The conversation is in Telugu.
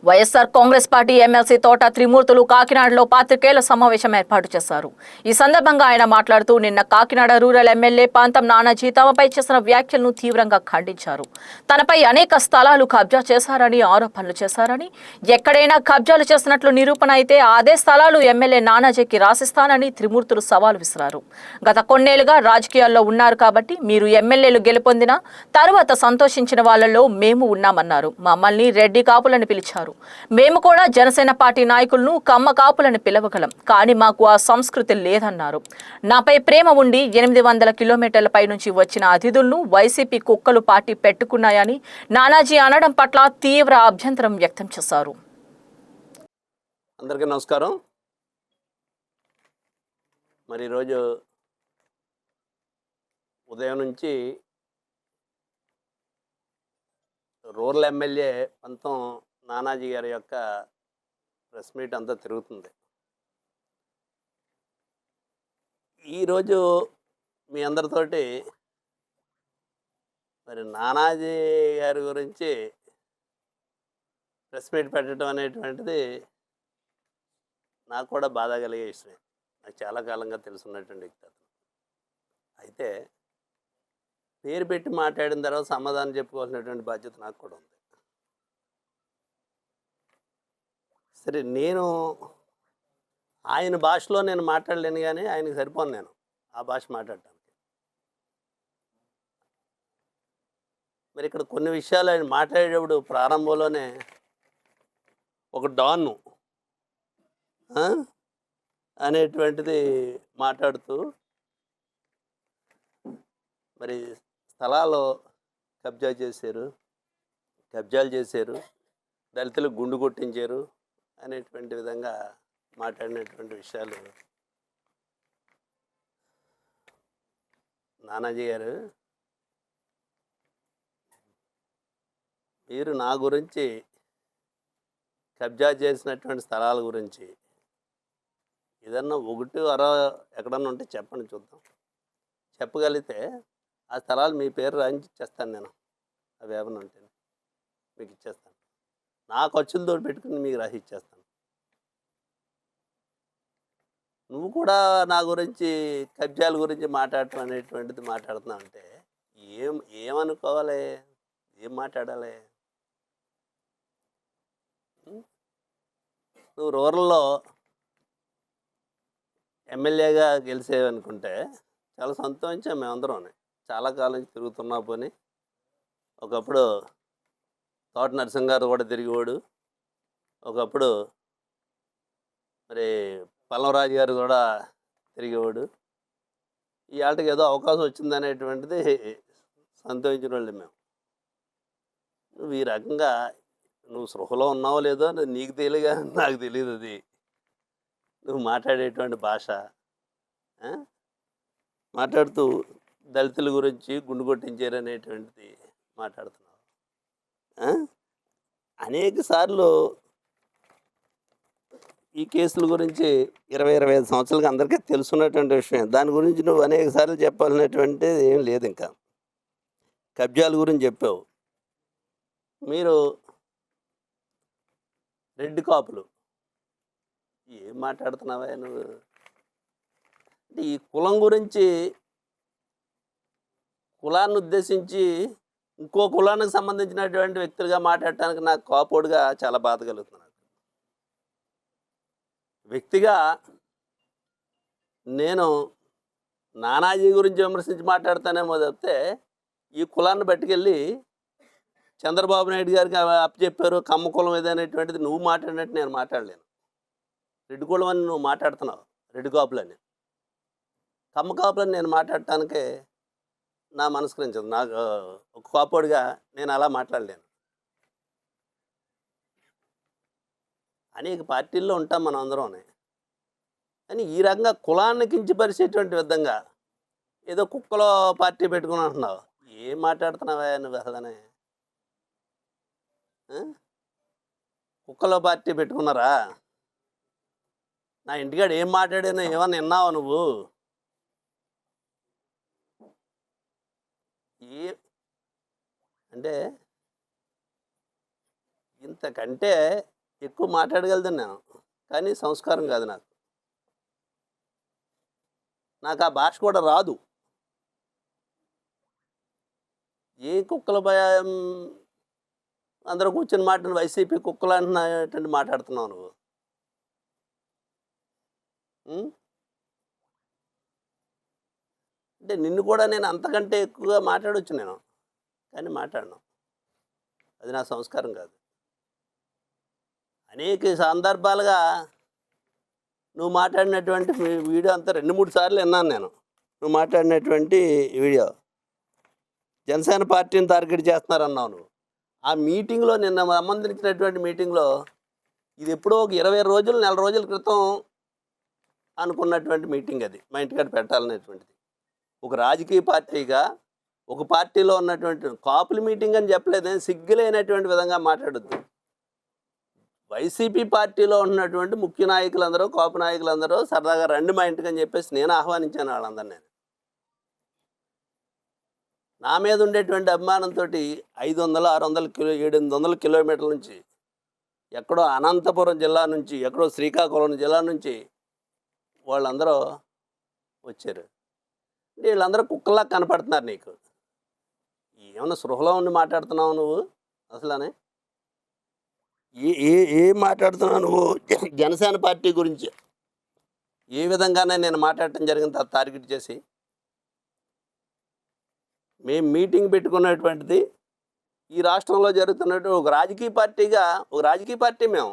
వైఎస్ఆర్ కాంగ్రెస్ పార్టీ ఎమ్మెల్సీ తోట త్రిమూర్తులు కాకినాడలో పాత్రికేయుల సమావేశం ఏర్పాటు చేశారు. ఈ సందర్భంగా ఆయన మాట్లాడుతూ నిన్న కాకినాడ రూరల్ ఎమ్మెల్యే పాంతం నానాజీ తమపై చేసిన వ్యాఖ్యలను తీవ్రంగా ఖండించారు. తనపై అనేక స్థలాలు కబ్జా చేశారని ఆరోపణలు చేశారని, ఎక్కడైనా కబ్జాలు చేసినట్లు నిరూపణ అయితే అదే స్థలాలు ఎమ్మెల్యే నానాజీకి రాసిస్తానని త్రిమూర్తులు సవాల్ విసిరారు. గత కొన్నేళ్లుగా రాజకీయాల్లో ఉన్నారు కాబట్టి మీరు ఎమ్మెల్యేలు గెలుపొందిన తర్వాత సంతోషించిన వాళ్లలో మేము ఉన్నామన్నారు. మమ్మల్ని రెడ్డి కాపులని పిలిచారు. మేము కూడా జనసేన పార్టీ నాయకులను కమ్మ కాపులని పిలవగలం, కానీ మాకు ఆ సంస్కృతి లేదన్నారు. నాపై ప్రేమ ఉండి 800 కిలోమీటర్ల పై నుంచి వచ్చిన అతిథులను వైసీపీ కుక్కలు పార్టీ పెట్టుకున్నాయని నానాజీ అనడం పట్ల తీవ్ర అభ్యంతరం వ్యక్తం చేశారు. అందరికీ నమస్కారం. మరి ఈరోజు ఉదయం నుంచి రూరల్ ఎమ్మెల్యే పంతం నానాజీ గారి యొక్క ప్రెస్ మీట్ అంతా తిరుగుతుంది. ఈరోజు మీ అందరితోటి మరి నానాజీ గారి గురించి ప్రెస్ మీట్ పెట్టడం అనేటువంటిది నాకు కూడా బాధ కలిగే విషయమే. నాకు చాలా కాలంగా తెలుసున్నటువంటి వ్యక్తి అతను. అయితే పేరు పెట్టి మాట్లాడిన తర్వాత సమాధానం చెప్పుకోవాల్సినటువంటి బాధ్యత నాకు కూడా ఉంది. సరే, నేను ఆయన భాషలో నేను మాట్లాడలేను, కానీ ఆయనకి సరిపోను నేను ఆ భాష మాట్లాడటానికి. మరి ఇక్కడ కొన్ని విషయాలు ఆయన మాట్లాడేటప్పుడు ప్రారంభంలోనే ఒక డాన్ను అనేటువంటిది మాట్లాడుతూ మరి స్థలాలు కబ్జాలు చేశారు, దళితులకు గుండు కొట్టించారు అనేటువంటి విధంగా మాట్లాడినటువంటి విషయాలు నానాజీ గారు, మీరు నా గురించి కబ్జా చేసినటువంటి స్థలాల గురించి ఏదన్నా ఒకటి ఎక్కడన్నా ఉంటే చెప్పండి, చూద్దాం. చెప్పగలిగితే ఆ స్థలాలు మీ పేరు రాయించి ఇచ్చేస్తాను. నేను అవి ఏమన్నా ఉంటే మీకు ఇచ్చేస్తాను. నా ఖర్చులతో పెట్టుకుని మీకు రాసి ఇచ్చేస్తాను. నువ్వు కూడా నా గురించి కబ్జాల గురించి మాట్లాడటం అనేటువంటిది మాట్లాడుతున్నావు అంటే ఏమనుకోవాలి, ఏం మాట్లాడాలి? నువ్వు రూరల్లో ఎమ్మెల్యేగా గెలిచేవనుకుంటే చాలా సంతోషించాం మేమందరం. చాలా కాలం నుంచి తిరుగుతున్నా పోని. ఒకప్పుడు తోట నరసింహ గారు కూడా తిరిగేవాడు, ఒకప్పుడు మరి పల్లవరాజు గారు కూడా తిరిగేవాడు. ఈ ఆటకి ఏదో అవకాశం వచ్చిందనేటువంటిది సంతోషించిన వాళ్ళు మేము. నువ్వు ఈ రకంగా నువ్వు సృహలో ఉన్నావో లేదో నీకు తెలియగా నాకు తెలియదు. అది నువ్వు మాట్లాడేటువంటి భాష మాట్లాడుతూ దళితుల గురించి గుండు కొట్టించారు అనేటువంటిది మాట్లాడుతున్నావు. అనేక సార్లు ఈ కేసుల గురించి 20-25 సంవత్సరాలుగా అందరికీ తెలుసున్నటువంటి విషయం. దాని గురించి నువ్వు అనేక సార్లు చెప్పాలనేటువంటిది ఏం లేదు. ఇంకా కబ్జాల గురించి చెప్పావు. మీరు రెడ్డి కాపులు ఏం మాట్లాడుతున్నావా నువ్వు? అంటే ఈ కులం గురించి, కులాన్ని ఉద్దేశించి ఇంకో కులానికి సంబంధించినటువంటి వ్యక్తులుగా మాట్లాడటానికి నాకు కాపోడుగా చాలా బాధ కలుగుతుంది. వ్యక్తిగా నేను నానాజీ గురించి విమర్శించి మాట్లాడతానేమో తప్పితే ఈ కులాన్ని పట్టుకెళ్ళి చంద్రబాబు నాయుడు గారికి అప్పచెప్పారు కమ్మ కులం ఏదనేటువంటిది నువ్వు మాట్లాడినట్టు నేను మాట్లాడలేను. రెడ్డి కులం అని నువ్వు మాట్లాడుతున్నావు, రెడ్డి కాపులని. కమ్మ కాపులని నేను మాట్లాడటానికే నా మనస్కరించదు. నాకు ఒక కాపోడిగా నేను అలా మాట్లాడలేను. అనేక పార్టీల్లో ఉంటాం మనం అందరం, కానీ ఈ రకంగా కులాన్ని కించపరిచేటువంటి విధంగా ఏదో కుక్కలో పార్టీ పెట్టుకుని అంటున్నావు. ఏం మాట్లాడుతున్నావా నువ్వు అసలనే? కుక్కలో పార్టీ పెట్టుకున్నారా? నా ఇంటికాడ ఏం మాట్లాడానో ఏమన్నా విన్నావా నువ్వు? అంటే ఇంతకంటే ఎక్కువ మాట్లాడగలుగుతాను నేను, కానీ సంస్కారం కాదు నాకు. నాకు ఆ భాష కూడా రాదు. ఏ కుక్కల భయం అందరూ కూర్చొని మాట్లాడిన వైసీపీ కుక్కలు అంటున్నటువంటి మాట్లాడుతున్నావు నువ్వు. ఉం? అంటే నిన్ను కూడా నేను అంతకంటే ఎక్కువగా మాట్లాడొచ్చు నేను, కానీ మాట్లాడను. అది నా సంస్కారం కాదు. అనేక సందర్భాలుగా నువ్వు మాట్లాడినటువంటి వీడియో అంతా 2-3 సార్లు విన్నాను నేను. నువ్వు మాట్లాడినటువంటి వీడియో జనసేన పార్టీని టార్గెట్ చేస్తున్నారన్నావు నువ్వు. ఆ మీటింగ్లో నిన్న సంబంధించినటువంటి మీటింగ్లో ఇది ఎప్పుడో ఒక 20 రోజులు, నెల రోజుల క్రితం అనుకున్నటువంటి మీటింగ్ అది, మా ఇంటికాడ పెట్టాలనేటువంటిది. ఒక రాజకీయ పార్టీగా ఒక పార్టీలో ఉన్నటువంటి కాపుల మీటింగ్ అని చెప్పలేదని సిగ్గులేనటువంటి విధంగా మాట్లాడొద్దు. వైసీపీ పార్టీలో ఉన్నటువంటి ముఖ్య నాయకులందరూ, కాపు నాయకులందరూ సరదాగా రండి మా ఇంటికి అని చెప్పేసి నేను ఆహ్వానించాను వాళ్ళందరినీ. నా మీద ఉండేటువంటి అభిమానంతో 500, 600 కిలో 700 కిలోమీటర్ల నుంచి, ఎక్కడో అనంతపురం జిల్లా నుంచి, ఎక్కడో శ్రీకాకుళం జిల్లా నుంచి వాళ్ళందరూ వచ్చారు. అంటే వీళ్ళందరూ కుక్కల్లా కనపడుతున్నారు నీకు. ఏమన్నా సృహలో ఉండి మాట్లాడుతున్నావు నువ్వు అసలనే? ఏం మాట్లాడుతున్నావు నువ్వు? జనసేన పార్టీ గురించి ఏ విధంగానే నేను మాట్లాడటం జరిగింది టార్గెట్ చేసి. మేము మీటింగ్ పెట్టుకున్నటువంటిది ఈ రాష్ట్రంలో జరుగుతున్నట్టు ఒక రాజకీయ పార్టీగా, ఒక రాజకీయ పార్టీ మేము